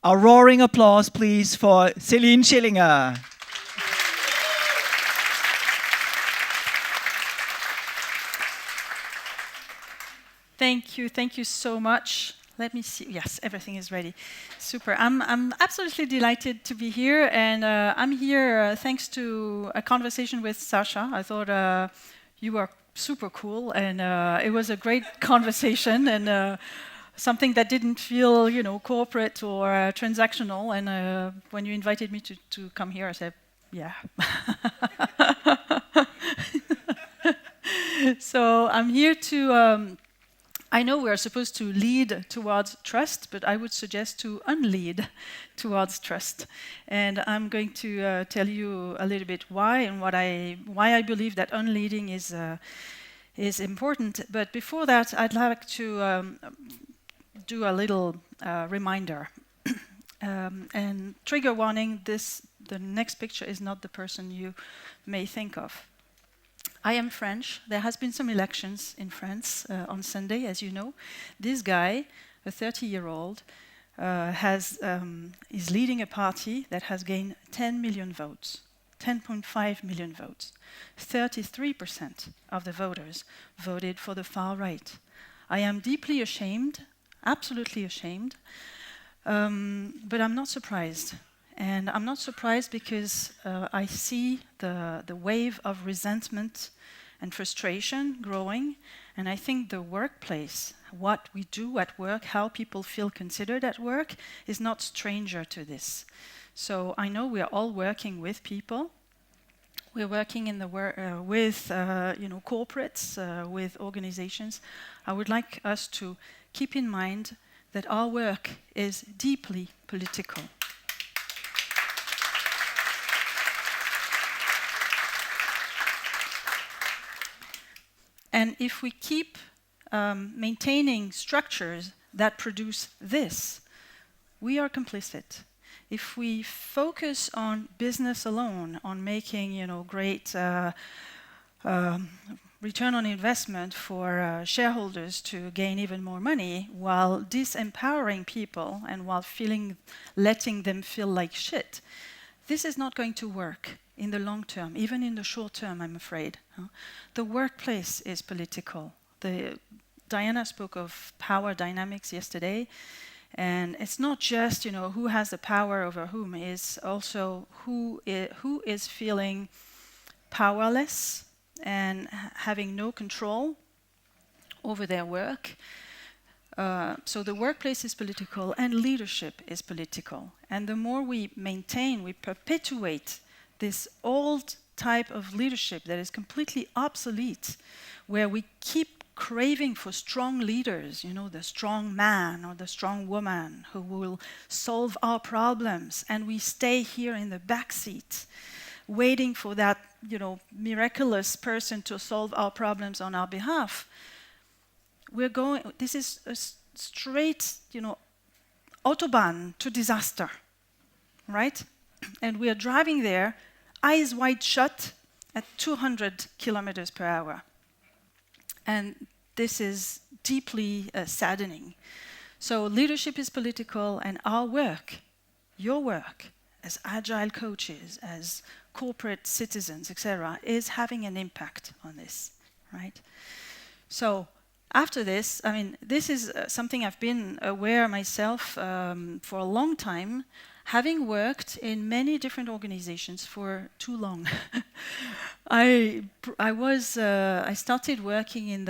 A roaring applause, please, for Céline Schillinger. Thank you so much. Let me see. Yes, everything is ready. Super. I'm absolutely delighted to be here, and I'm here thanks to a conversation with Sasha. I thought you were super cool, and it was a great conversation, and something that didn't feel, corporate or transactional. And when you invited me to come here, I said, yeah. So I'm here to. I know we are supposed to lead towards trust, but I would suggest to unlead towards trust. And I'm going to tell you a little bit why and why I believe that unleading is important. But before that, I'd like to do a little reminder. And trigger warning: the next picture is not the person you may think of. I am French. There has been some elections in France on Sunday, as you know. This guy, a 30-year-old, is leading a party that has gained 10 million votes, 10.5 million votes. 33% of the voters voted for the far right. I am deeply ashamed, absolutely ashamed, but I'm not surprised. And I'm not surprised because I see the wave of resentment and frustration growing. And I think the workplace, what we do at work, how people feel considered at work, is not stranger to this. So I know we are all working with people. We're working in with corporates, with organizations. I would like us to keep in mind that our work is deeply political. And if we keep maintaining structures that produce this, we are complicit. If we focus on business alone, on making great return on investment for shareholders to gain even more money, while disempowering people and while letting them feel like shit, this is not going to work in the long term, even in the short term, I'm afraid. The workplace is political. Diana spoke of power dynamics yesterday, and it's not just who has the power over whom, it's also who is feeling powerless and having no control over their work. So the workplace is political and leadership is political. And the more we perpetuate this old type of leadership that is completely obsolete, where we keep craving for strong leaders, the strong man or the strong woman who will solve our problems, and we stay here in the back seat, waiting for that, miraculous person to solve our problems on our behalf. This is a straight, autobahn to disaster, right? And we are driving there, eyes wide shut, at 200 kilometers per hour. And this is deeply saddening. So leadership is political, and our work, your work, as agile coaches, as corporate citizens, etc., is having an impact on this, right? So after this, this is something I've been aware myself for a long time, having worked in many different organizations for too long. I started working in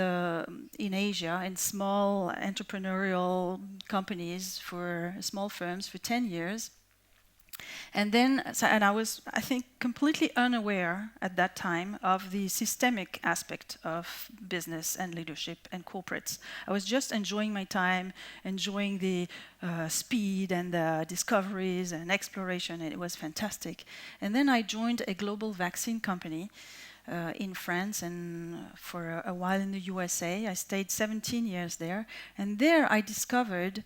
Asia in small entrepreneurial companies for small firms for 10 years. And I was, I think, completely unaware at that time of the systemic aspect of business and leadership and corporates. I was just enjoying my time, enjoying the speed and the discoveries and exploration, and it was fantastic. And then I joined a global vaccine company in France and for a while in the USA. I stayed 17 years there, and there I discovered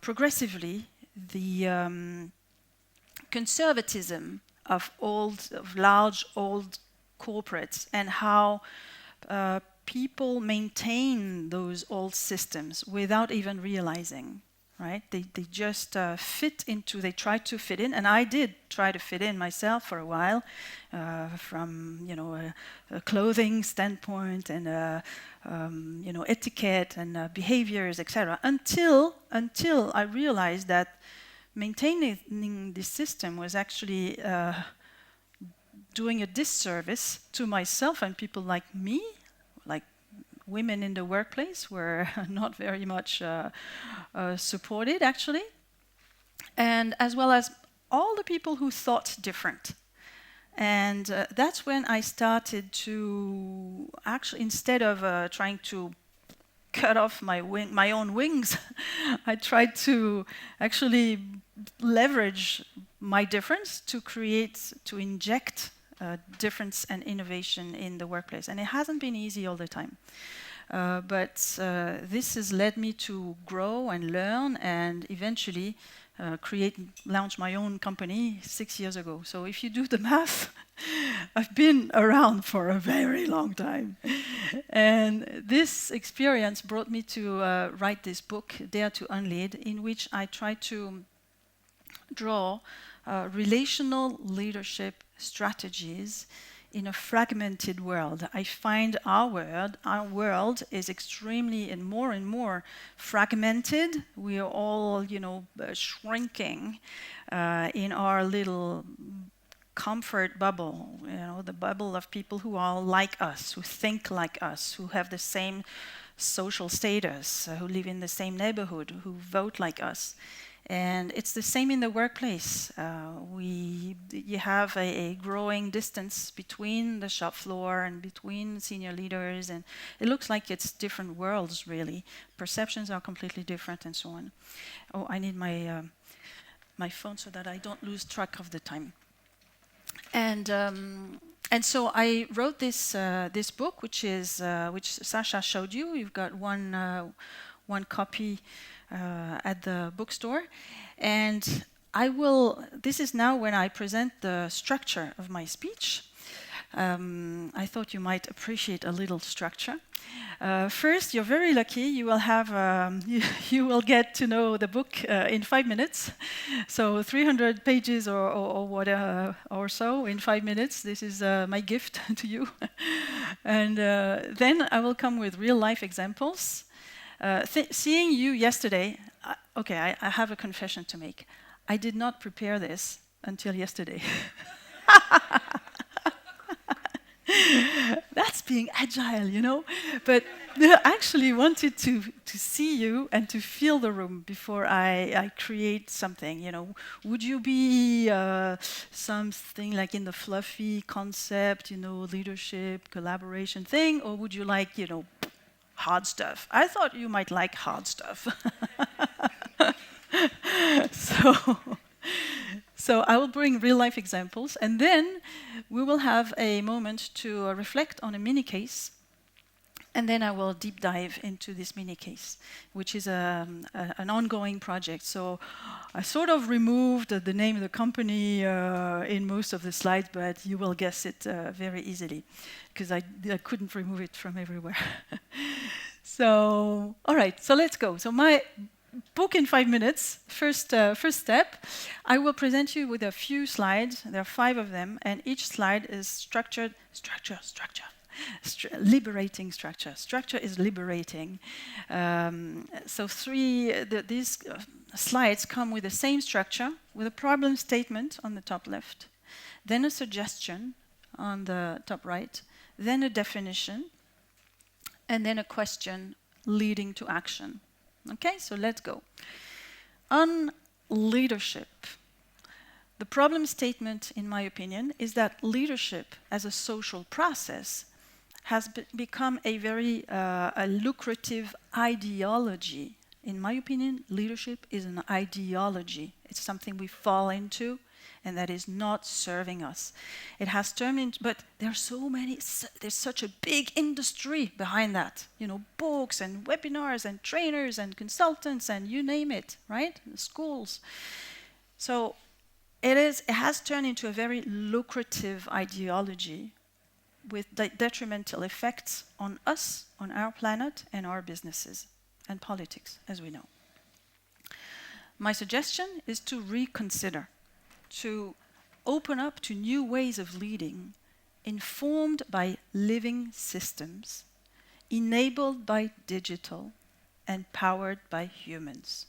progressively the conservatism of large old corporates, and how people maintain those old systems without even realizing. right? They just they try to fit in, and I did try to fit in myself for a while, from a clothing standpoint and etiquette and behaviors, etc. Until I realized that maintaining this system was actually doing a disservice to myself and people like me, like women in the workplace were not very much supported, actually, and as well as all the people who thought different. And that's when I started to actually, instead of trying to cut off my own wings, I tried to actually leverage my difference to inject difference and innovation in the workplace. And it hasn't been easy all the time. But this has led me to grow and learn and eventually launch my own company 6 years ago. So if you do the math, I've been around for a very long time. And this experience brought me to write this book, Dare to Unlead, in which I try to draw relational leadership strategies in a fragmented world. I find our world is extremely and more fragmented. We are all, shrinking in our little comfort bubble, the bubble of people who are like us, who think like us, who have the same social status, who live in the same neighborhood, who vote like us. And it's the same in the workplace. You have a growing distance between the shop floor and between senior leaders, and it looks like it's different worlds, really. Perceptions are completely different, and so on. Oh, I need my phone so that I don't lose track of the time. And so I wrote this book, which Sasha showed you. You've got one copy at the bookstore, and this is now when I present the structure of my speech. I thought you might appreciate a little structure. First, you're very lucky. You will have you will get to know the book in 5 minutes. So 300 pages or whatever or so in 5 minutes. This is my gift to you. And then I will come with real life examples. Seeing you yesterday, I have a confession to make. I did not prepare this until yesterday. That's being agile, But I actually wanted to see you and to feel the room before I create something, Would you be something like in the fluffy concept, leadership, collaboration thing, or would you like, hard stuff? I thought you might like hard stuff. So I will bring real-life examples, and then we will have a moment to reflect on a mini case, and then I will deep dive into this mini case, which is an ongoing project. So I sort of removed the name of the company in most of the slides, but you will guess it very easily, because I couldn't remove it from everywhere. So, all right, so let's go. So my book in 5 minutes. First step, I will present you with a few slides. There are 5 of them, and each slide is structured. Liberating structure. Structure is liberating. So these slides come with the same structure, with a problem statement on the top left, then a suggestion on the top right, then a definition, and then a question leading to action. Okay, so let's go. On leadership, the problem statement, in my opinion, is that leadership as a social process has become a very lucrative ideology. In my opinion, leadership is an ideology. It's something we fall into, and that is not serving us. It has turned into, but there's such a big industry behind that. Books and webinars and trainers and consultants and you name it, right? Schools. So it has turned into a very lucrative ideology with detrimental effects on us, on our planet, and our businesses and politics, as we know. My suggestion is to reconsider, to open up to new ways of leading, informed by living systems, enabled by digital, and powered by humans.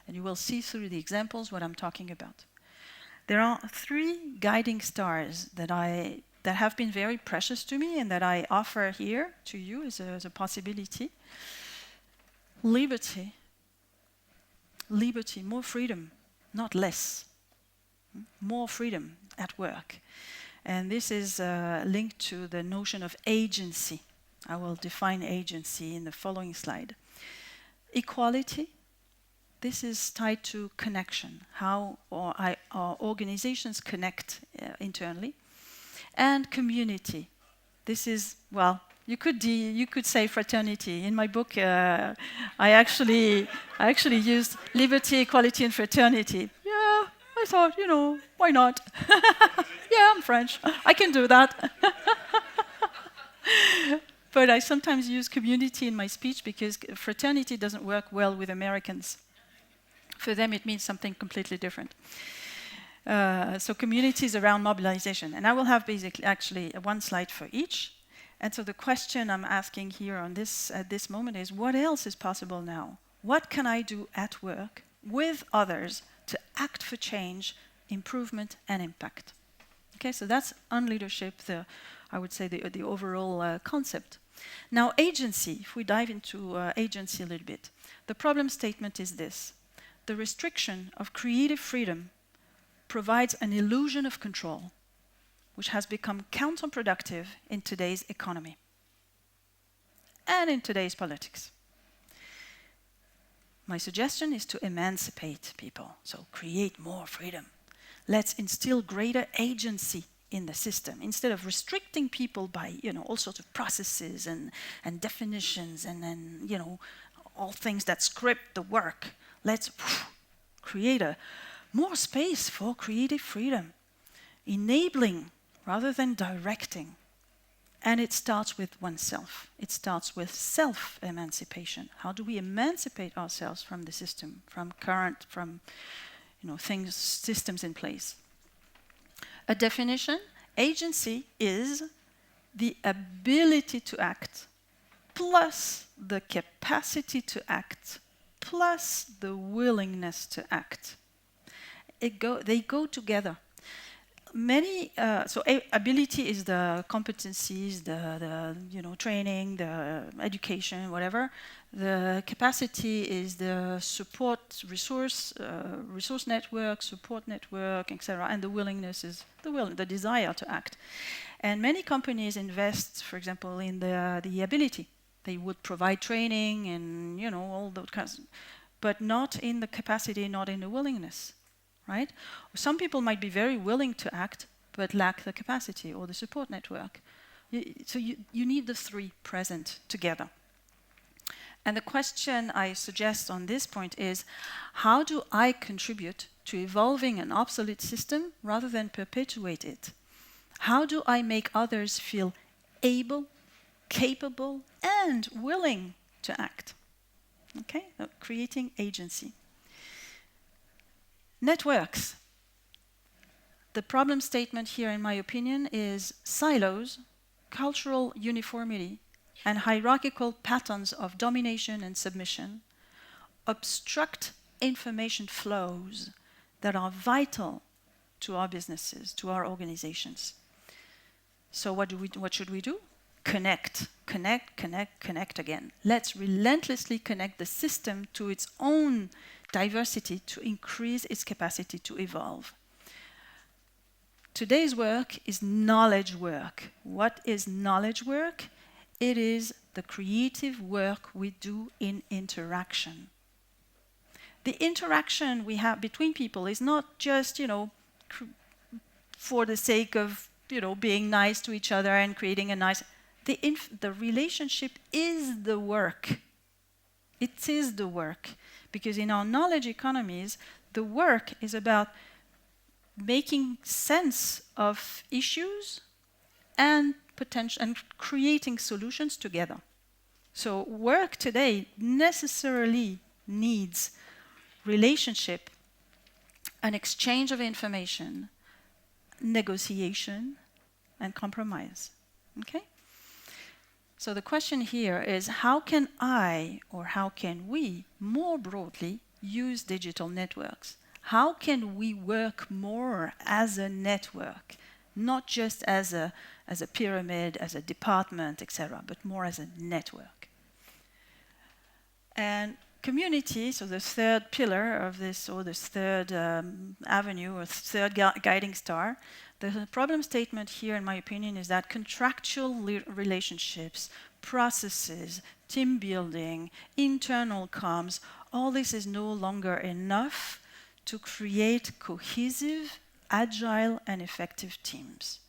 And you will see through the examples what I'm talking about. There are 3 guiding stars that have been very precious to me and that I offer here to you as a possibility. Liberty. Liberty, more freedom, not less. More freedom at work. And this is linked to the notion of agency. I will define agency in the following slide. Equality. This is tied to connection, how our organizations connect internally. And community. This is, well, you could say fraternity. In my book, I actually used liberty, equality, and fraternity. Yeah, I thought, why not? Yeah, I'm French. I can do that. But I sometimes use community in my speech because fraternity doesn't work well with Americans. For them, it means something completely different. So community is around mobilization. And I will have actually 1 slide for each. And so the question I'm asking here at this moment is, what else is possible now? What can I do at work with others to act for change, improvement, and impact? Okay, so that's on leadership, I would say the overall concept. Now, agency, if we dive into agency a little bit, the problem statement is this. The restriction of creative freedom provides an illusion of control, which has become counterproductive in today's economy and in today's politics. My suggestion is to emancipate people, so create more freedom. Let's instill greater agency in the system instead of restricting people by all sorts of processes and definitions and then all things that script the work. Let's create more space for creative freedom, enabling rather than directing. And it starts with oneself. It starts with self-emancipation. How do we emancipate ourselves from the system, from systems in place? A definition, agency is the ability to act plus the capacity to act plus the willingness to act. They go together. Ability is the competencies, the training, the education, whatever. The capacity is the support resource network, support network, etc. And the willingness is the desire to act. And many companies invest, for example, in the ability. They would provide training and all those kinds, but not in the capacity, not in the willingness. Right? Some people might be very willing to act, but lack the capacity or the support network. So you need the 3 present together. And the question I suggest on this point is, how do I contribute to evolving an obsolete system rather than perpetuate it? How do I make others feel able, capable, and willing to act? Okay, creating agency. Networks. The problem statement here, in my opinion, is silos, cultural uniformity, and hierarchical patterns of domination and submission obstruct information flows that are vital to our businesses, to our organizations. So what should we do? Connect again. Let's relentlessly connect the system to its own diversity to increase its capacity to evolve. Today's work is knowledge work. What is knowledge work? It is the creative work we do in interaction. The interaction we have between people is not just, for the sake of, being nice to each other and creating a nice... The relationship is the work. It is the work. Because in our knowledge economies, the work is about making sense of issues and potential and creating solutions together. So work today necessarily needs relationship an exchange of information, negotiation, and compromise. Okay? So the question here is, how can I, or how can we, more broadly, use digital networks? How can we work more as a network, not just as a pyramid, as a department, etc., but more as a network? And community, so the third pillar of this, or this third avenue, or third guiding star, the problem statement here, in my opinion, is that contractual relationships, processes, team building, internal comms, all this is no longer enough to create cohesive, agile, and effective teams,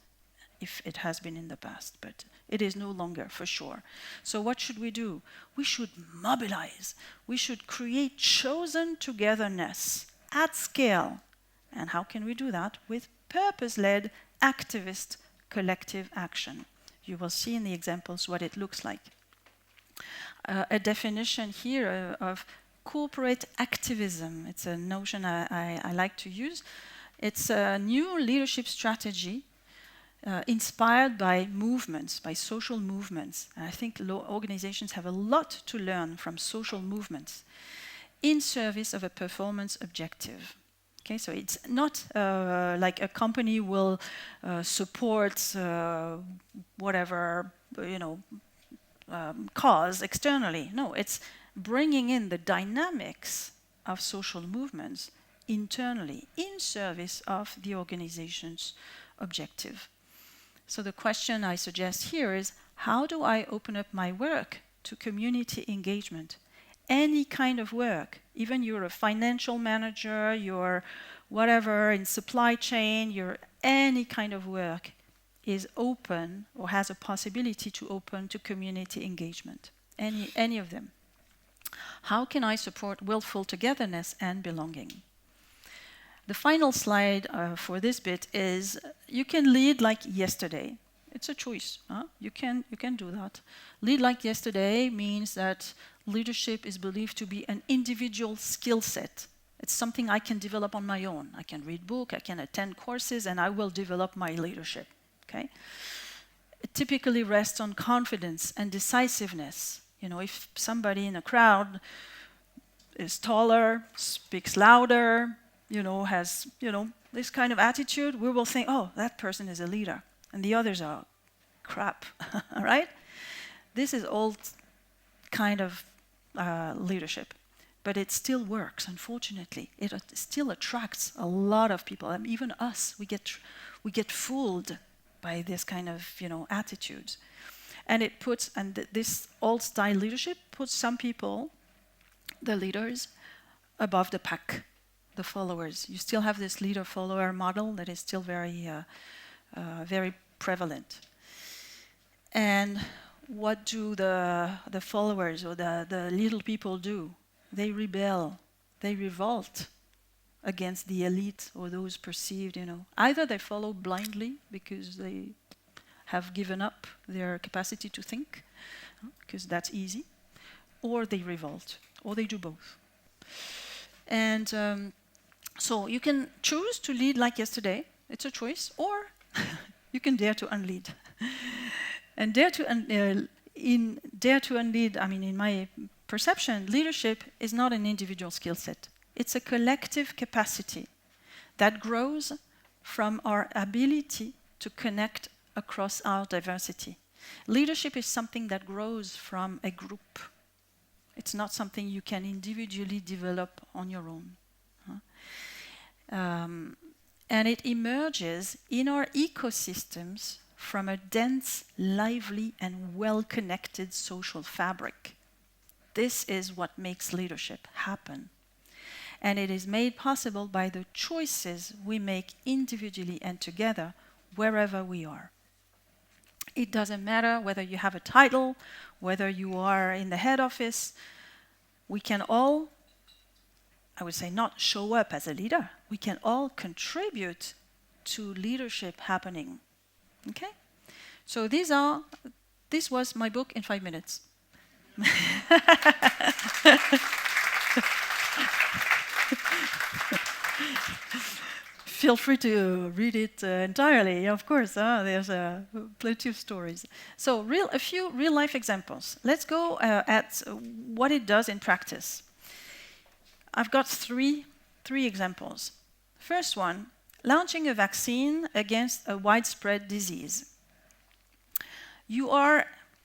if it has been in the past, but it is no longer, for sure. So what should we do? We should mobilize. We should create chosen togetherness at scale. And how can we do that? With purpose-led, activist, collective action. You will see in the examples what it looks like. A definition here of corporate activism. It's a notion I like to use. It's a new leadership strategy inspired by movements, by social movements. And I think organizations have a lot to learn from social movements in service of a performance objective. Okay, so it's not like a company will support whatever, cause externally. No, it's bringing in the dynamics of social movements internally in service of the organization's objective. So the question I suggest here is, how do I open up my work to community engagement? Any kind of work, even you're a financial manager, you're whatever in supply chain, you're any kind of work is open or has a possibility to open to community engagement, any of them. How can I support willful togetherness and belonging? The final slide for this bit is, you can lead like yesterday. It's a choice. Huh? You can do that. Lead like yesterday means that leadership is believed to be an individual skill set. It's something I can develop on my own. I can read books, I can attend courses, and I will develop my leadership. Okay? It typically rests on confidence and decisiveness. If somebody in a crowd is taller, speaks louder, has, this kind of attitude, we will think, oh, that person is a leader. And the others are crap, right? This is old kind of leadership. But it still works, unfortunately. It still attracts a lot of people. And even us, we get fooled by this kind of, attitudes. And this old-style leadership puts some people, the leaders, above the pack, the followers. You still have this leader-follower model that is still very, very prevalent. And what do the followers or the little people do? They rebel, they revolt against the elite or those perceived, Either they follow blindly because they have given up their capacity to think, because that's easy, or they revolt, or they do both. And so you can choose to lead like yesterday, it's a choice, or you can dare to unlead. And dare to unlead, in my perception, leadership is not an individual skill set. It's a collective capacity that grows from our ability to connect across our diversity. Leadership is something that grows from a group. It's not something you can individually develop on your own. And it emerges in our ecosystems from a dense, lively, and well-connected social fabric. This is what makes leadership happen. And it is made possible by the choices we make individually and together, wherever we are. It doesn't matter whether you have a title, whether you are in the head office. We can all, I would say, not show up as a leader. We can all contribute to leadership happening. Okay? So this was my book in 5 minutes. feel free to read it entirely, of course. There's plenty of stories. So a few real-life examples. Let's go at what it does in practice. I've got three examples. First one, launching a vaccine against a widespread disease.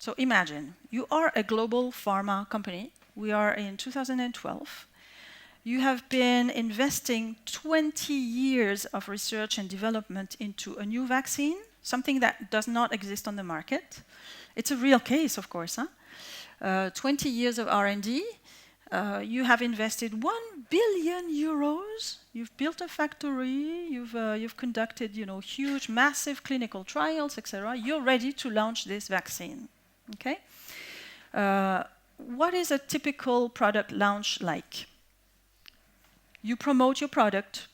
So imagine, you are a global pharma company. We are in 2012. You have been investing 20 years of research and development into a new vaccine, something that does not exist on the market. It's a real case, of course. 20 years of R&D. You have invested 1 billion euros. You've built a factory. You've conducted, huge, massive clinical trials, etc. You're ready to launch this vaccine. Okay. What is a typical product launch like? You promote your product.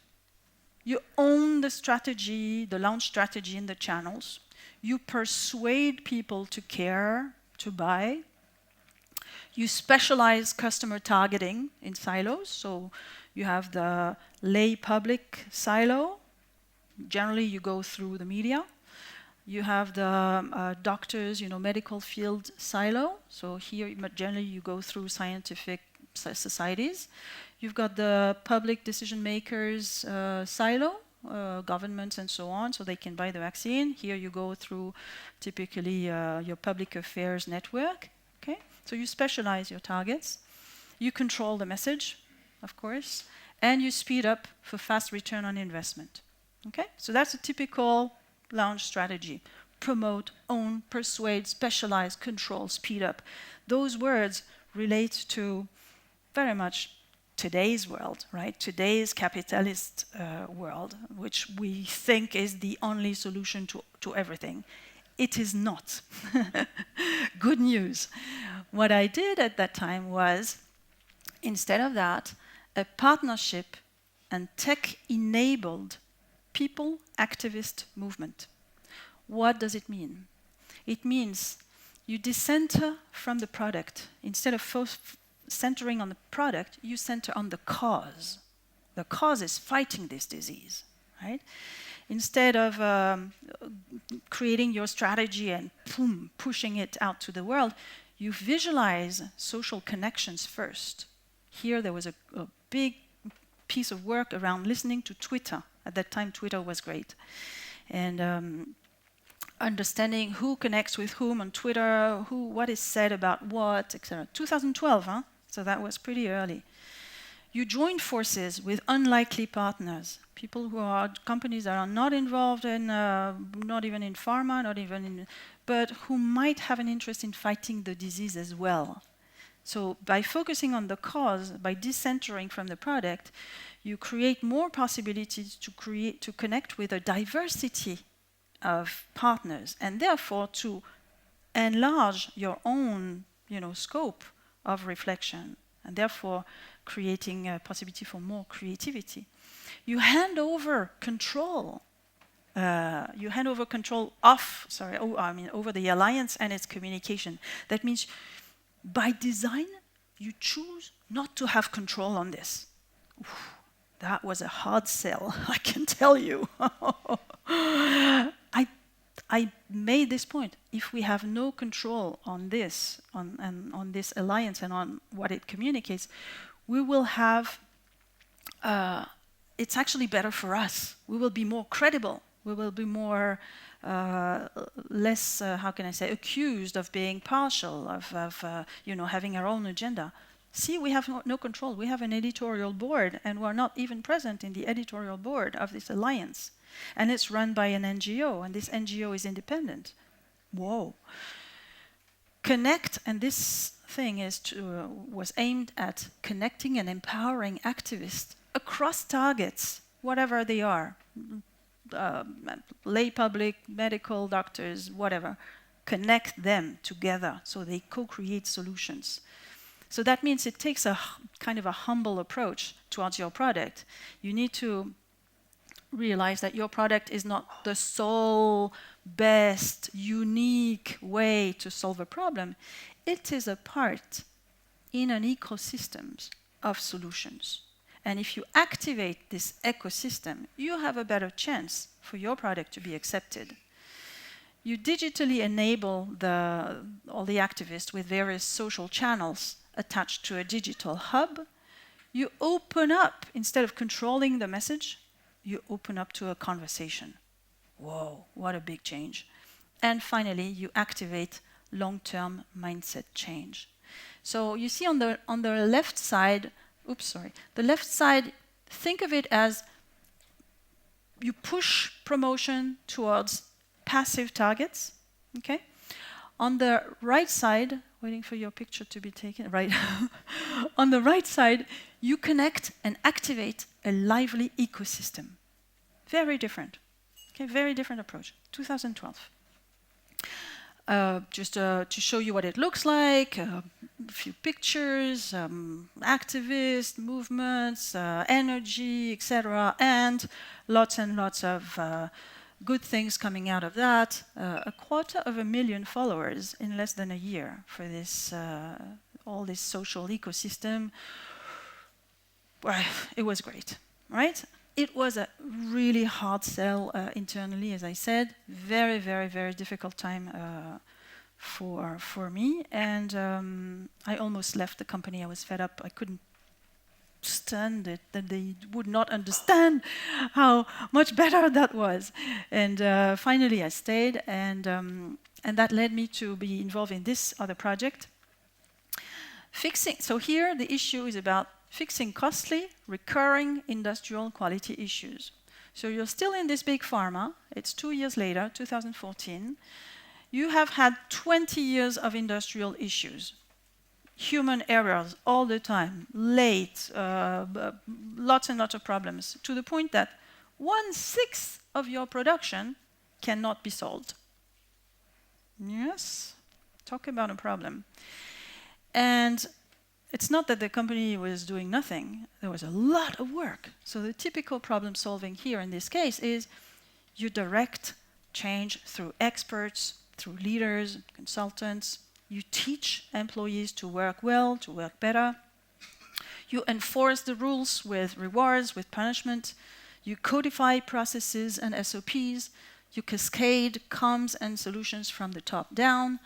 You own the strategy, the launch strategy in the channels. You persuade people to care, to buy. You specialize customer targeting in silos. So you have the lay public silo. Generally, you go through the media. You have the doctors, medical field silo. So here, generally, you go through scientific societies. You've got the public decision makers silo, governments and so on, so they can buy the vaccine. Here you go through typically your public affairs network. Okay, so you specialize your targets. You control the message, of course, and you speed up for fast return on investment. Okay, so that's a typical launch strategy. Promote, own, persuade, specialize, control, speed up. Those words relate to very much today's world, right? Today's capitalist world, which we think is the only solution to everything. It is not. Good news. What I did at that time was, instead of that, a partnership and tech-enabled people activist movement. What does it mean? It means you decenter from the product. Instead of centering on the product, you center on the cause. The cause is fighting this disease, right? Instead of creating your strategy and pushing it out to the world, you visualize social connections first. Here there was a big piece of work around listening to Twitter. At that time, Twitter was great. And understanding who connects with whom on Twitter, what is said about what, etc. 2012, huh? So that was pretty early. You join forces with unlikely partners, people who are companies that are not involved in, not even in pharma, but who might have an interest in fighting the disease as well. So by focusing on the cause, by decentering from the product, you create more possibilities to connect with a diversity of partners, and therefore to enlarge your own, scope of reflection, and therefore creating a possibility for more creativity. You hand over control. Over the alliance and its communication. That means, by design, you choose not to have control on this. Oof, that was a hard sell, I can tell you. I made this point. If we have no control on this, on this alliance and on what it communicates, we will have, it's actually better for us. We will be more credible. We will be more, less, accused of being partial, of having our own agenda. See, we have no control. We have an editorial board, and we're not even present in the editorial board of this alliance. And it's run by an NGO, and this NGO is independent. Whoa. Connect, and this thing was aimed at connecting and empowering activists across targets, whatever they are, lay public, medical, doctors, whatever. Connect them together so they co-create solutions. So that means it takes a kind of a humble approach towards your product. You need to realize that your product is not the sole, best, unique way to solve a problem. It is a part in an ecosystem of solutions. And if you activate this ecosystem, you have a better chance for your product to be accepted. You digitally enable all the activists with various social channels attached to a digital hub. You open up, instead of controlling the message, you open up to a conversation. Whoa, what a big change. And finally, you activate long-term mindset change. So you see on the left side, the left side, think of it as you push promotion towards passive targets, okay? On the right side, waiting for your picture to be taken, right? On the right side, you connect and activate a lively ecosystem. Very different, okay? Very different approach, 2012. Just to show you what it looks like, a few pictures, activists, movements, energy, etc., and lots of good things coming out of that. 250,000 followers in less than a year for this, all this social ecosystem. Well, it was great, right? It was a really hard sell internally, as I said. Very, very, very difficult time for me. And I almost left the company. I was fed up. I couldn't stand it, that they would not understand how much better that was. And finally I stayed, and that led me to be involved in this other project. So here the issue is about fixing costly, recurring industrial quality issues. So you're still in this big pharma. It's 2 years later, 2014. You have had 20 years of industrial issues. Human errors all the time, late, lots and lots of problems, to the point that 1/6 of your production cannot be sold. Yes, talk about a problem. And it's not that the company was doing nothing. There was a lot of work. So the typical problem solving here in this case is you direct change through experts, through leaders, consultants. You teach employees to work well, to work better. You enforce the rules with rewards, with punishment. You codify processes and SOPs. You cascade comms and solutions from the top down.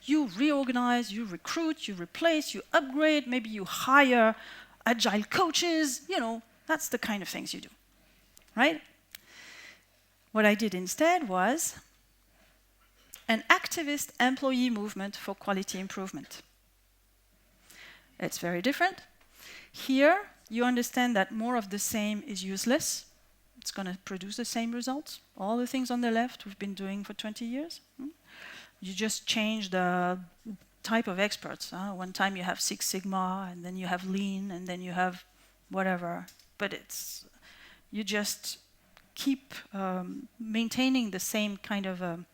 You reorganize, you recruit, you replace, you upgrade, maybe you hire agile coaches. You know, that's the kind of things you do, right? What I did instead was an activist employee movement for quality improvement. It's very different. Here, you understand that more of the same is useless. It's going to produce the same results. All the things on the left we've been doing for 20 years. You just change the type of experts. One time you have Six Sigma, and then you have Lean, and then you have whatever. But you just keep maintaining the same kind of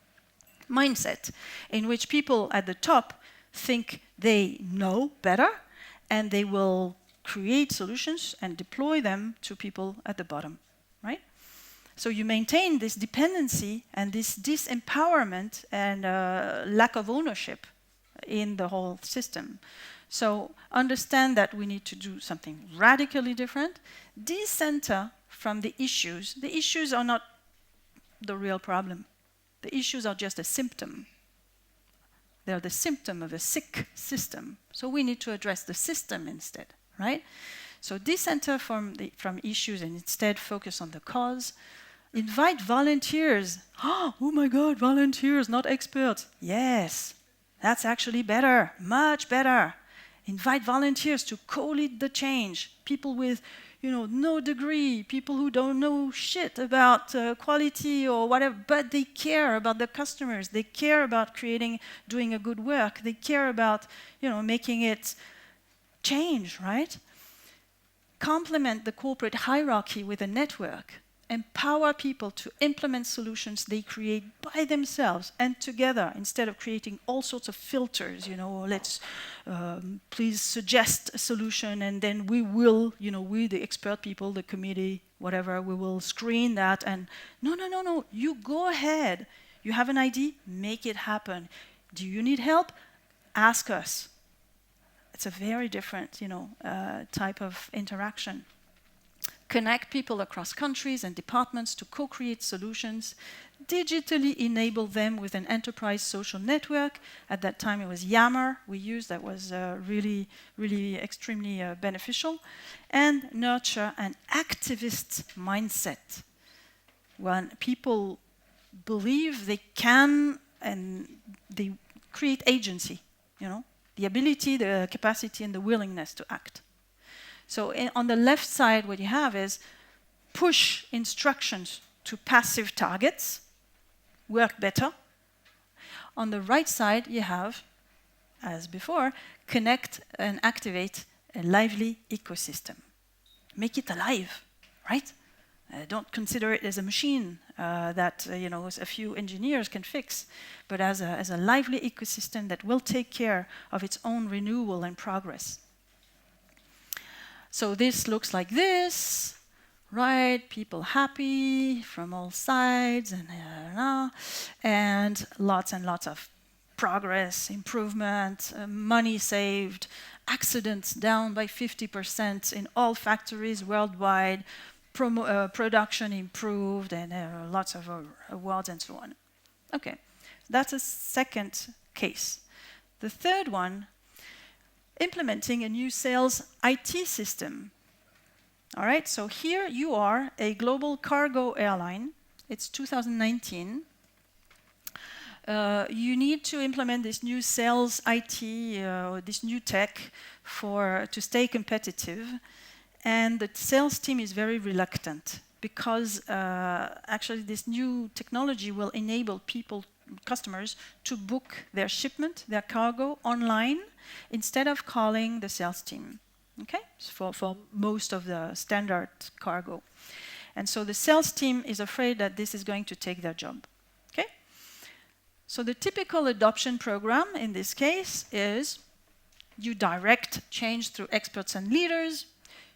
mindset in which people at the top think they know better, and they will create solutions and deploy them to people at the bottom, right? So you maintain this dependency and this disempowerment and lack of ownership in the whole system. So understand that we need to do something radically different. Decenter from the issues. The issues are not the real problem. The issues are just a symptom. They're the symptom of a sick system. So we need to address the system instead, right? So decenter from issues and instead focus on the cause. Invite volunteers. Oh my God, volunteers, not experts. Yes, that's actually better, much better. Invite volunteers to co-lead the change. People with, no degree, people who don't know shit about quality or whatever, but they care about the customers. They care about doing a good work. They care about, making it change, right? Complement the corporate hierarchy with a network. Empower people to implement solutions they create by themselves and together, instead of creating all sorts of filters, let's please suggest a solution, and then we will, we the expert people, the committee, whatever, we will screen that, and no, you go ahead. You have an idea, make it happen. Do you need help? Ask us. It's a very different, type of interaction. connect people across countries and departments to co-create solutions, digitally enable them with an enterprise social network. At that time it was Yammer we used, that was really extremely beneficial, and nurture an activist mindset. When people believe they can and they create agency, the ability, the capacity, and the willingness to act. So on the left side, what you have is push instructions to passive targets, work better. On the right side, you have, as before, connect and activate a lively ecosystem. Make it alive, right? Don't consider it as a machine that a few engineers can fix, but as a lively ecosystem that will take care of its own renewal and progress. So this looks like this, right? People happy from all sides, and lots of progress, improvement, money saved, accidents down by 50% in all factories worldwide, production improved, and lots of awards and so on. Okay, that's a second case. The third one, implementing a new sales IT system. All right, so here you are, a global cargo airline. It's 2019. You need to implement this new sales IT, this new tech to stay competitive. And the sales team is very reluctant because actually this new technology will enable customers to book their shipment, their cargo online instead of calling the sales team, okay? For most of the standard cargo. And so the sales team is afraid that this is going to take their job, okay? So the typical adoption program in this case is you direct change through experts and leaders,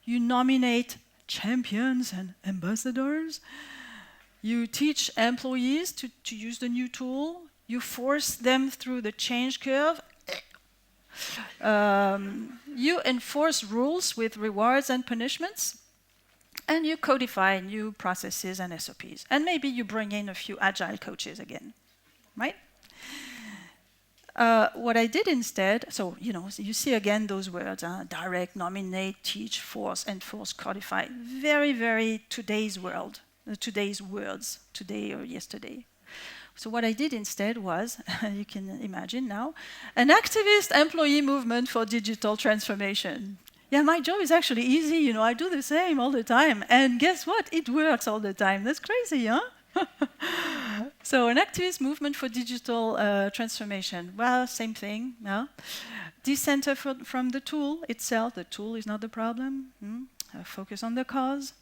you nominate champions and ambassadors, you teach employees to use the new tool, you force them through the change curve, you enforce rules with rewards and punishments, and you codify new processes and SOPs. And maybe you bring in a few agile coaches again, right? What I did instead, so you see again those words, direct, nominate, teach, force, enforce, codify. Very, very today's world, today's words, today or yesterday. So what I did instead was, you can imagine now, an activist employee movement for digital transformation. Yeah, my job is actually easy, I do the same all the time. And guess what? It works all the time. That's crazy, huh? So an activist movement for digital transformation. Well, same thing, no? Decenter from the tool itself. The tool is not the problem. Focus on the cause.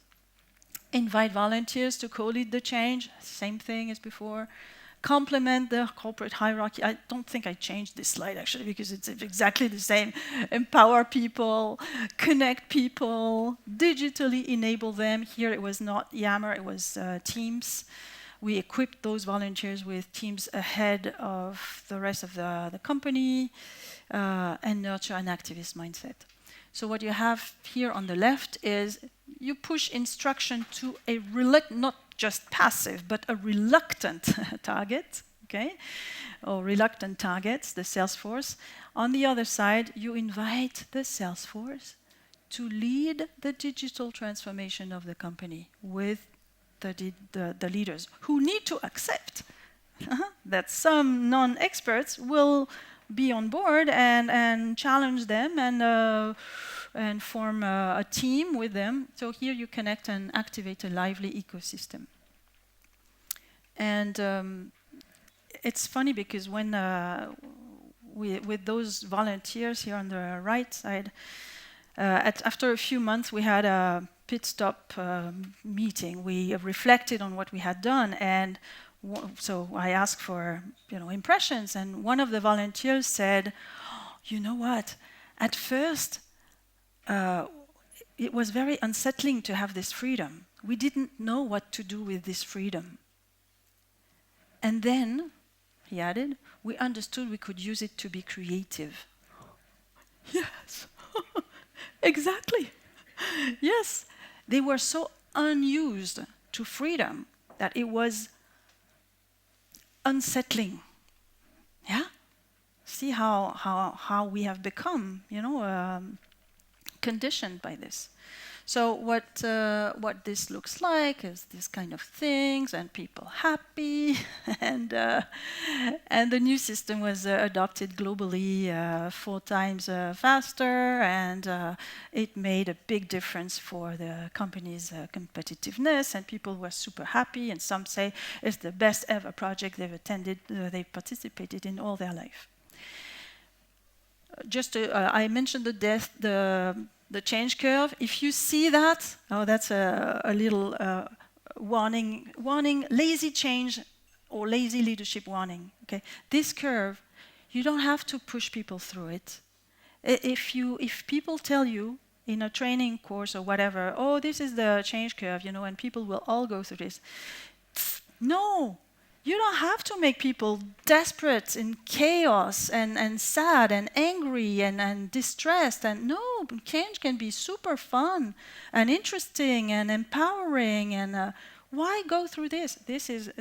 Invite volunteers to co-lead the change. Same thing as before. Complement the corporate hierarchy. I don't think I changed this slide actually because it's exactly the same. Empower people, connect people, digitally enable them. Here it was not Yammer, it was Teams. We equipped those volunteers with Teams ahead of the rest of the company and nurture an activist mindset. So what you have here on the left is you push instruction to a not just passive, but a reluctant target, okay? Or reluctant targets, the sales force. On the other side, you invite the sales force to lead the digital transformation of the company with the leaders who need to accept that some non-experts will be on board and challenge them and form a team with them. So here you connect and activate a lively ecosystem. And it's funny because when with those volunteers here on the right side, after a few months we had a pit stop meeting. We reflected on what we had done, and so I asked for impressions, and one of the volunteers said, you know what, at first it was very unsettling to have this freedom. We didn't know what to do with this freedom. And then, he added, we understood we could use it to be creative. Yes, exactly. Yes, they were so unused to freedom that it was unsettling. Yeah? See how we have become, conditioned by this. So what this looks like is this kind of things, and people happy, and the new system was adopted globally 4 times faster, and it made a big difference for the company's competitiveness, and people were super happy, and some say it's the best ever project they've attended, they've participated in all their life. I mentioned the change curve. If you see that, that's a little warning, lazy change or lazy leadership warning. Okay, this curve, you don't have to push people through it. If people tell you in a training course or whatever, oh, this is the change curve, and people will all go through this. No. You don't have to make people desperate in chaos and sad and angry and distressed. And no, change can be super fun and interesting and empowering. And why go through this? This has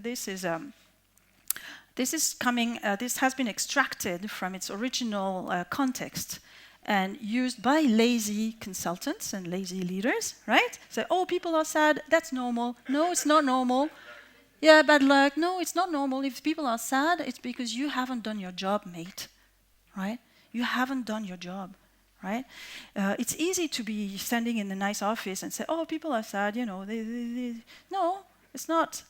been extracted from its original context and used by lazy consultants and lazy leaders, right? So, oh, people are sad. That's normal. No, it's not normal. Yeah, bad luck. No, it's not normal. If people are sad, it's because you haven't done your job, mate. Right? You haven't done your job. Right? It's easy to be standing in a nice office and say, "Oh, people are sad." No, it's not.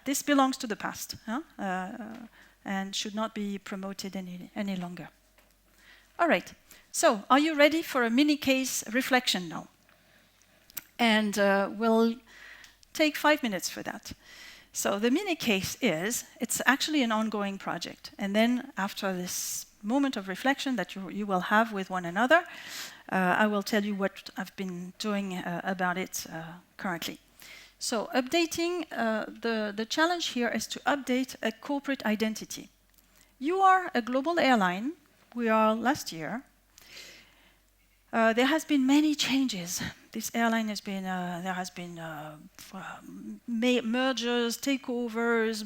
This belongs to the past, and should not be promoted any longer. All right. So, are you ready for a mini case reflection now? And we'll take 5 minutes for that. So the mini case it's actually an ongoing project. And then after this moment of reflection that you will have with one another, I will tell you what I've been doing about it currently. So updating, the challenge here is to update a corporate identity. You are a global airline. We are last year. There has been many changes. This airline has been, there has been mergers, takeovers,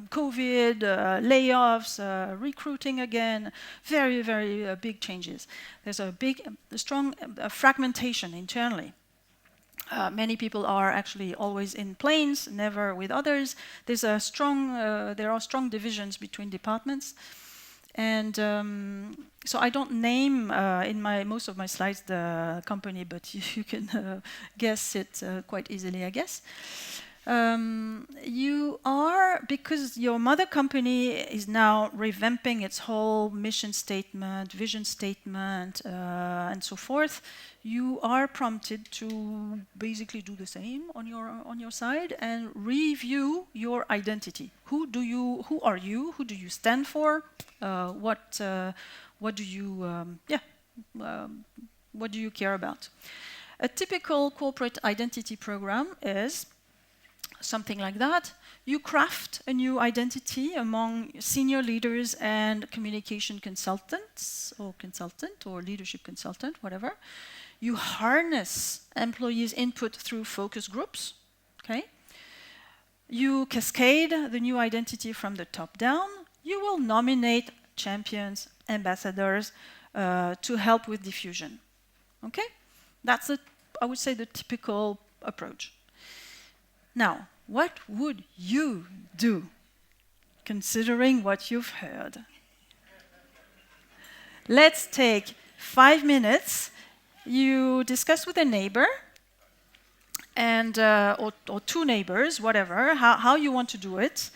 COVID, layoffs, recruiting again, very, very big changes. There's a strong fragmentation internally. Many people are actually always in planes, never with others. There are strong divisions between departments. And so I don't name in most of my slides the company, but you can guess it quite easily, I guess. You are, because your mother company is now revamping its whole mission statement, vision statement, and so forth, you are prompted to basically do the same on your side and review your identity. Who are you? Who do you stand for? What do you care about? A typical corporate identity program is something like that. You craft a new identity among senior leaders and communication consultants or leadership consultant, whatever. You harness employees' input through focus groups. Okay. You cascade the new identity from the top down. You will nominate champions, ambassadors to help with diffusion. Okay? That's, I would say, the typical approach. Now, what would you do, considering what you've heard? Let's take 5 minutes. You discuss with a neighbor, and or 2 neighbors, whatever, how you want to do it,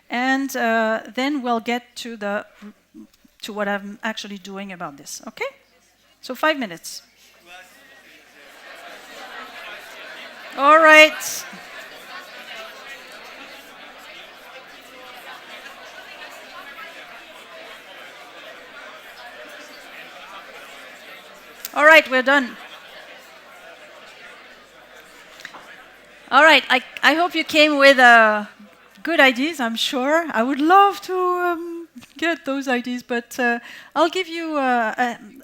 and then we'll get to what I'm actually doing about this. Okay? So 5 minutes. All right. All right, we're done. All right, I hope you came with good ideas, I'm sure. I would love to get those ideas, but I'll give you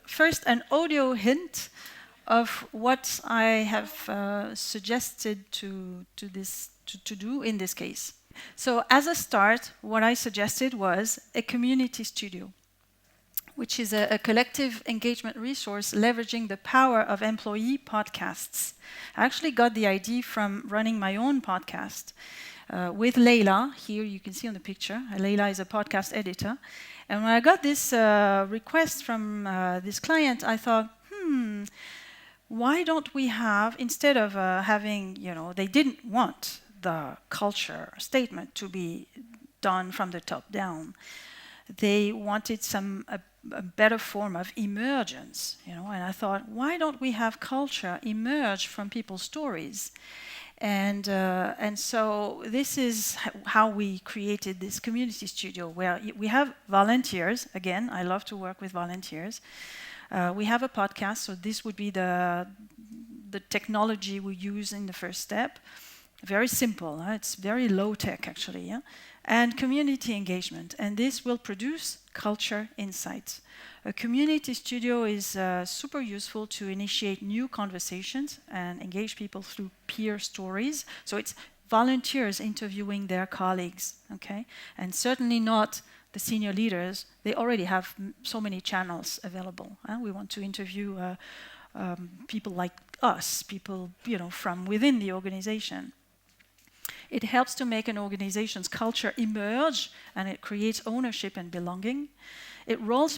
first an audio hint of what I have suggested to do in this case. So as a start, what I suggested was a community studio, which is a collective engagement resource leveraging the power of employee podcasts. I actually got the idea from running my own podcast with Leila. Here you can see on the picture. Leila is a podcast editor. And when I got this request from this client, I thought, why don't we have, instead of having, they didn't want the culture statement to be done from the top down. They wanted a better form of emergence, and I thought, why don't we have culture emerge from people's stories? And so this is how we created this community studio, where we have volunteers. Again, I love to work with volunteers. We have a podcast, so this would be the technology we use in the first step. Very simple. It's very low tech, actually. Yeah? And community engagement. And this will produce culture insights. A community studio is super useful to initiate new conversations and engage people through peer stories. So it's volunteers interviewing their colleagues, okay? And certainly not the senior leaders. They already have so many channels available. We want to interview people like us, people from within the organization. It helps to make an organization's culture emerge, and it creates ownership and belonging. It role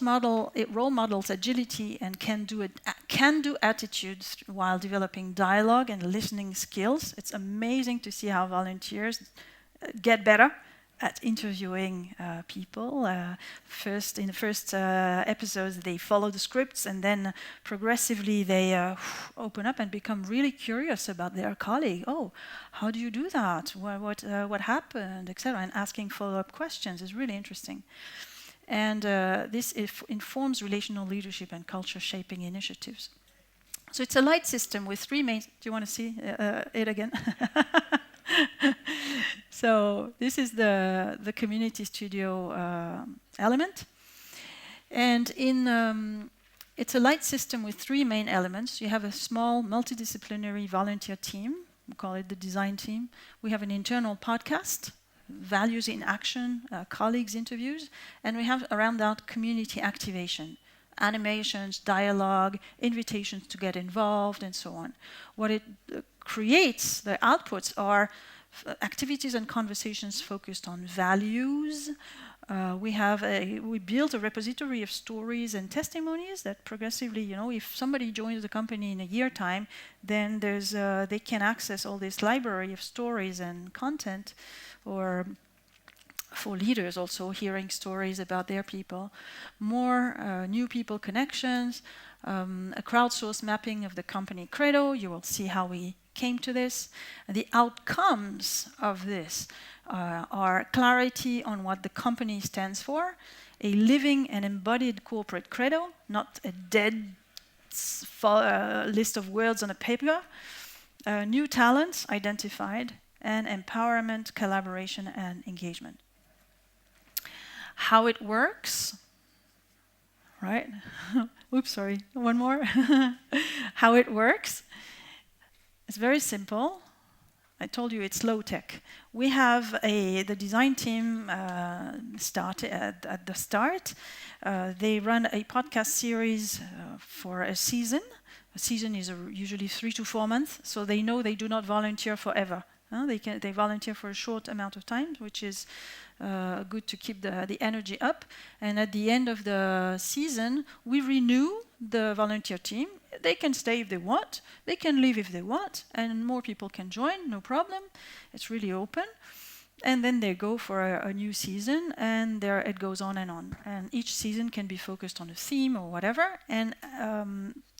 models agility and can-do attitudes while developing dialogue and listening skills. It's amazing to see how volunteers get better at interviewing people. In the first episodes, they follow the scripts, and then progressively they open up and become really curious about their colleague. Oh, how do you do that? What happened, etc. And asking follow-up questions is really interesting. And this informs relational leadership and culture-shaping initiatives. So it's a light system with three main... Do you want to see it again? So this is the community studio element. And it's a light system with three main elements. You have a small multidisciplinary volunteer team. We call it the design team. We have an internal podcast, values in action, colleagues interviews. And we have around that community activation, animations, dialogue, invitations to get involved, and so on. What it creates, the outputs are activities and conversations focused on values. We built a repository of stories and testimonies that progressively, if somebody joins the company in a year time, then they can access all this library of stories and content, or for leaders also hearing stories about their people. More new people connections, a crowdsourced mapping of the company credo. You will see how we came to this. And the outcomes of this are clarity on what the company stands for, a living and embodied corporate credo, not a dead list of words on a paper, new talents identified, and empowerment, collaboration, and engagement. How it works, right? Oops, sorry, one more. How it works. It's very simple. I told you it's low tech. We have the design team started at the start. They run a podcast series for a season. A season is usually 3 to 4 months, so they know they do not volunteer forever. They volunteer for a short amount of time, which is good to keep the energy up. And at the end of the season, we renew the volunteer team. They can stay if they want, they can leave if they want, and more people can join, no problem. It's really open. And then they go for a new season, and there it goes on. And each season can be focused on a theme or whatever. And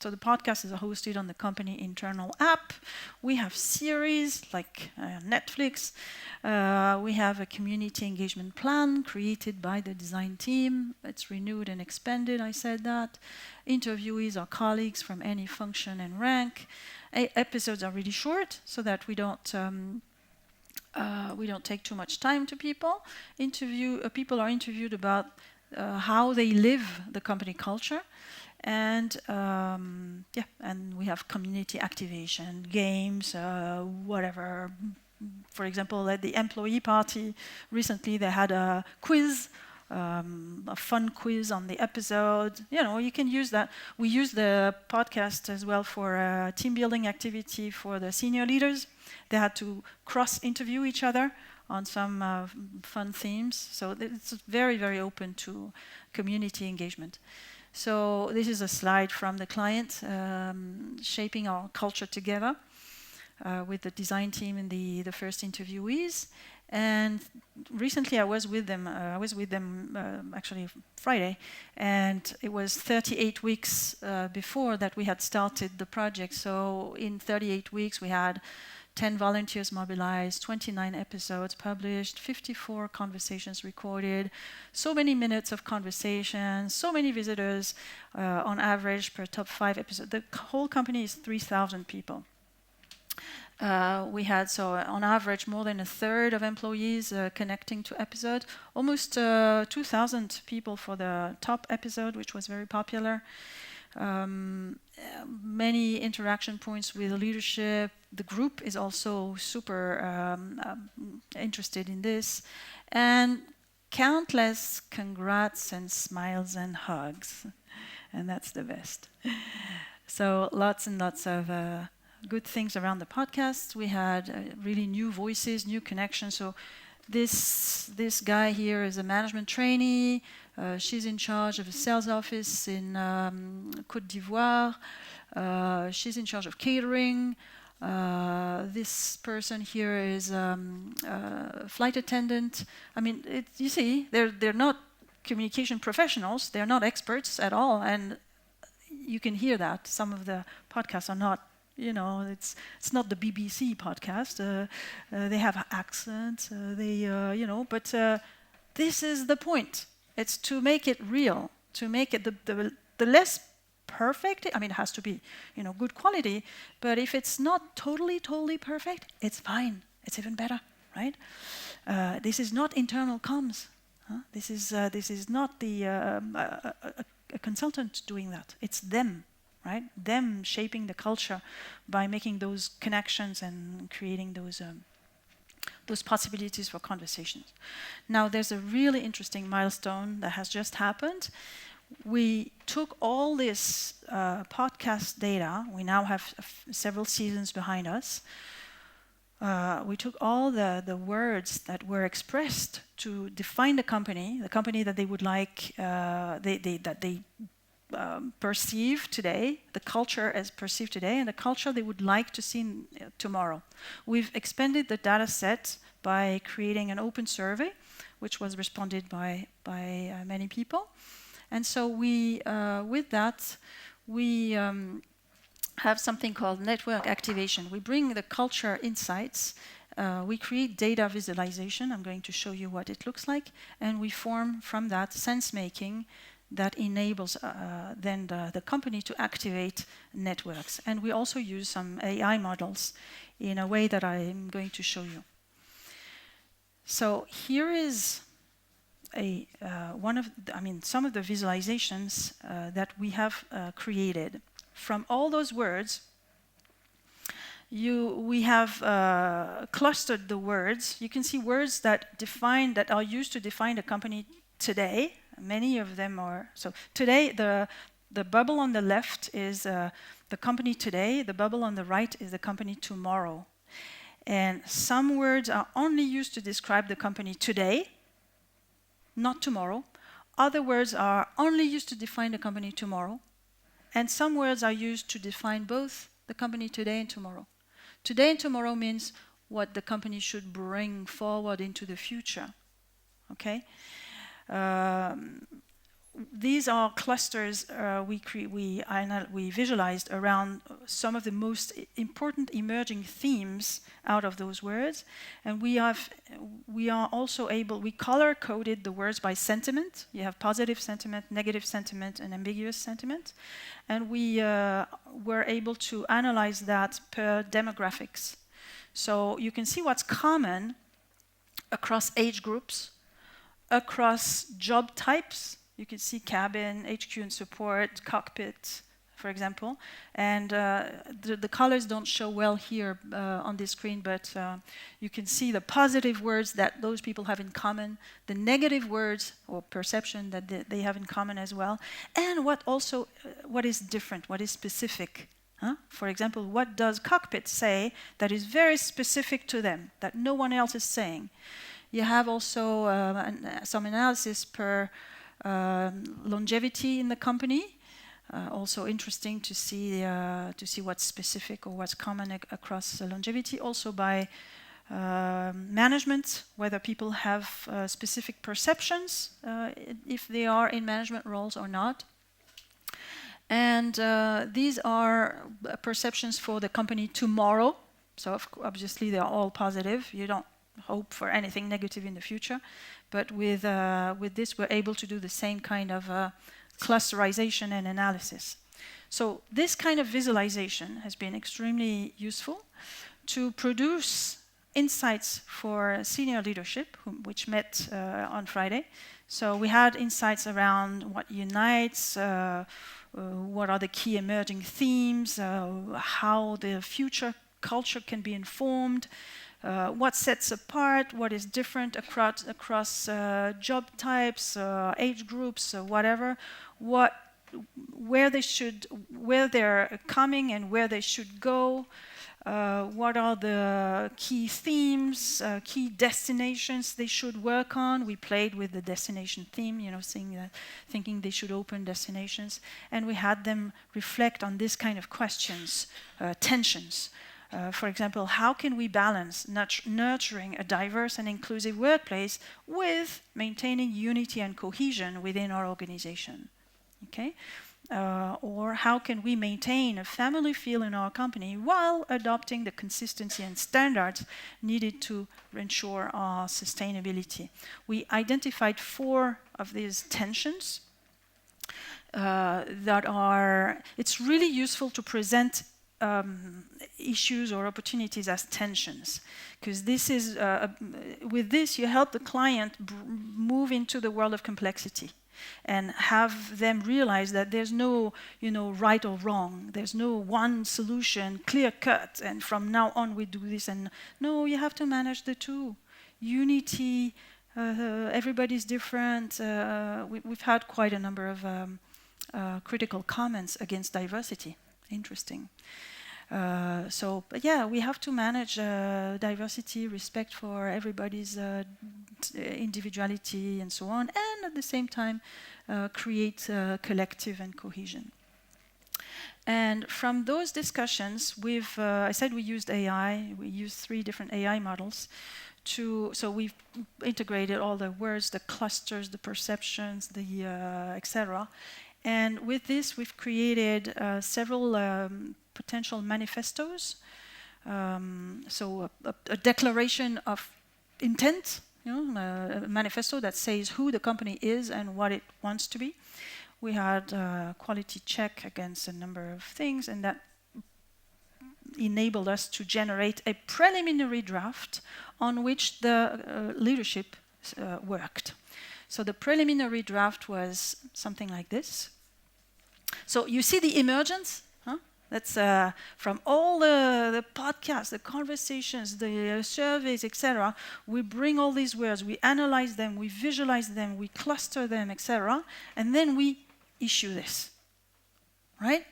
so the podcast is hosted on the company internal app. We have series like Netflix. We have a community engagement plan created by the design team. It's renewed and expanded, I said that. Interviewees are colleagues from any function and rank. Episodes are really short so that we don't We don't take too much time to people. People are interviewed about how they live the company culture. And and we have community activation, games, whatever. For example, at the employee party recently, they had a quiz, a fun quiz on the episode. You can use that. We use the podcast as well for a team building activity for the senior leaders. They had to cross-interview each other on some fun themes. So it's very, very open to community engagement. So this is a slide from the client shaping our culture together with the design team and the first interviewees. And recently I was with them. Actually Friday, and it was 38 weeks before that we had started the project. So in 38 weeks we had 10 volunteers mobilized, 29 episodes published, 54 conversations recorded, so many minutes of conversation, so many visitors on average per top 5 episode. The whole company is 3,000 people. We had, on average, more than a third of employees connecting to episode, almost 2,000 people for the top episode, which was very popular. Many interaction points with leadership. The group is also super interested in this. And countless congrats and smiles and hugs. And that's the best. So lots and lots of good things around the podcast. We had really new voices, new connections. So this guy here is a management trainee. She's in charge of a sales office in Côte d'Ivoire. She's in charge of catering. This person here is a flight attendant. I mean, you see, they're not communication professionals. They're not experts at all, and you can hear that. Some of the podcasts are not. It's not the BBC podcast. They have accents. But this is the point. It's to make it real, to make it the less perfect. I mean, it has to be, good quality. But if it's not totally perfect, it's fine. It's even better, right? This is not internal comms. This is not a consultant doing that. It's them. Right? Them shaping the culture by making those connections and creating those possibilities for conversations. Now, there's a really interesting milestone that has just happened. We took all this podcast data. We now have several seasons behind us. We took all the words that were expressed to define the company that they would like, that they perceive today, the culture as perceived today, and the culture they would like to see tomorrow. We've expanded the data set by creating an open survey, which was responded by many people. And so with that, we have something called network activation. We bring the culture insights, we create data visualization. I'm going to show you what it looks like, and we form from that sense-making that enables then the company to activate networks. And we also use some AI models in a way that I'm going to show you. So here is some of the visualizations that we have created. From all those words, we have clustered the words. You can see words that are used to define the company today. Many of them are. So today, the bubble on the left is the company today. The bubble on the right is the company tomorrow. And some words are only used to describe the company today, not tomorrow. Other words are only used to define the company tomorrow. And some words are used to define both the company today and tomorrow. Today and tomorrow means what the company should bring forward into the future. Okay? These are clusters we visualized around some of the most important emerging themes out of those words, and we color-coded the words by sentiment. You have positive sentiment, negative sentiment, and ambiguous sentiment, and we were able to analyze that per demographics. So you can see what's common across age groups, across job types. You can see cabin, HQ and support, cockpit, for example. And the colors don't show well here on this screen, but you can see the positive words that those people have in common, the negative words or perception that they have in common as well, and what is different, what is specific. For example, what does cockpit say that is very specific to them, that no one else is saying? You have also some analysis per longevity in the company. Also interesting to see what's specific or what's common across longevity. Also by management, whether people have specific perceptions if they are in management roles or not. And these are perceptions for the company tomorrow. So obviously they are all positive. You don't hope for anything negative in the future. But with this, we're able to do the same kind of clusterization and analysis. So this kind of visualization has been extremely useful to produce insights for senior leadership, which met on Friday. So we had insights around what unites, what are the key emerging themes, how the future culture can be informed, what sets apart, what is different across job types, age groups, whatever, where they're coming and where they should go, what are the key themes, key destinations they should work on. We played with the destination theme, thinking they should open destinations, and we had them reflect on this kind of questions, tensions. For example, how can we balance nurturing a diverse and inclusive workplace with maintaining unity and cohesion within our organization? Okay? Or how can we maintain a family feel in our company while adopting the consistency and standards needed to ensure our sustainability? We identified 4 of these tensions it's really useful to present issues or opportunities as tensions, because this is with this you help the client move into the world of complexity and have them realize that there's no right or wrong, there's no one solution clear cut and from now on we do this, and no, you have to manage the two. Unity, everybody's different. We've had quite a number of critical comments against diversity. Interesting. But yeah, we have to manage diversity, respect for everybody's individuality and so on, and at the same time create collective and cohesion. And from those discussions, I said we used AI. We used 3 different AI models. So we've integrated all the words, the clusters, the perceptions, the etc. And with this, we've created several potential manifestos. So a declaration of intent, a manifesto that says who the company is and what it wants to be. We had a quality check against a number of things, and that enabled us to generate a preliminary draft on which the leadership worked. So the preliminary draft was something like this. So you see the emergence? That's from all the podcasts, the conversations, the surveys, etc. We bring all these words, we analyze them, we visualize them, we cluster them, etc. And then we issue this, right?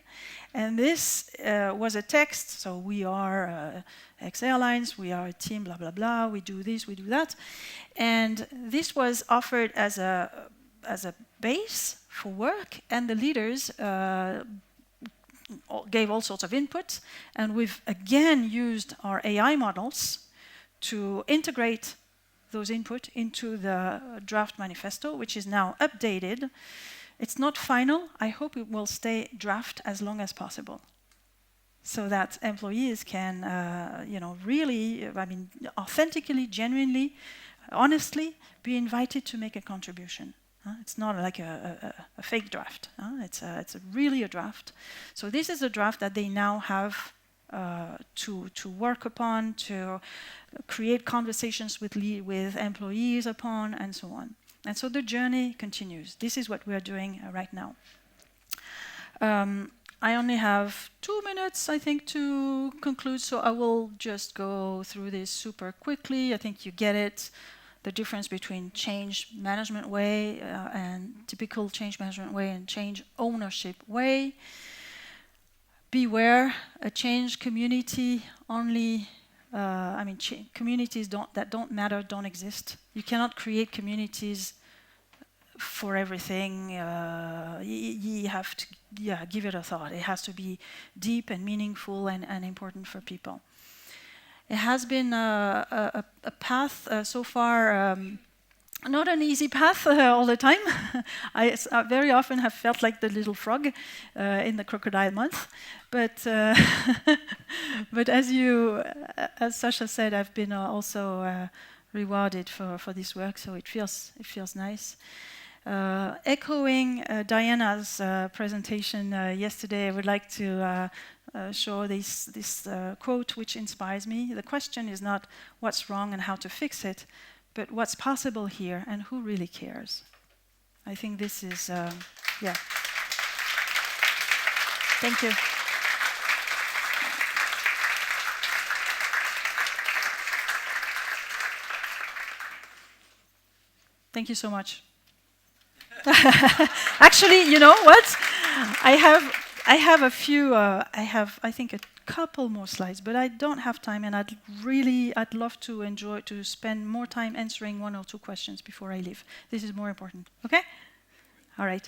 And this was a text. So we are X Airlines, we are a team, blah, blah, blah. We do this, we do that. And this was offered as a base for work, and the leaders gave all sorts of input, and we've again used our AI models to integrate those input into the draft manifesto, which is now updated. It's not final. I hope it will stay draft as long as possible, so that employees can, really, authentically, genuinely, honestly, be invited to make a contribution. It's not like a fake draft. It's really a draft. So this is a draft that they now have to work upon, to create conversations with employees upon, and so on. And so the journey continues. This is what we are doing right now. I only have 2 minutes, I think, to conclude, so I will just go through this super quickly. I think you get it, the difference between change management way and typical change management way and change ownership way. Beware, a change community only, communities that don't matter don't exist. You cannot create communities for everything. You have to give it a thought. It has to be deep and meaningful and important for people. It has been a path so far, not an easy path all the time. I very often have felt like the little frog in the crocodile month. But but as Sasha said, I've been also rewarded for this work, so it feels nice. Echoing Diana's presentation yesterday, I would like to show this quote which inspires me. The question is not what's wrong and how to fix it, but what's possible here and who really cares. I think this is, yeah. Thank you. Thank you so much. Actually, you know what? I have a few. I think a couple more slides, but I don't have time, and I'd love to spend more time answering 1 or 2 questions before I leave. This is more important. Okay? All right.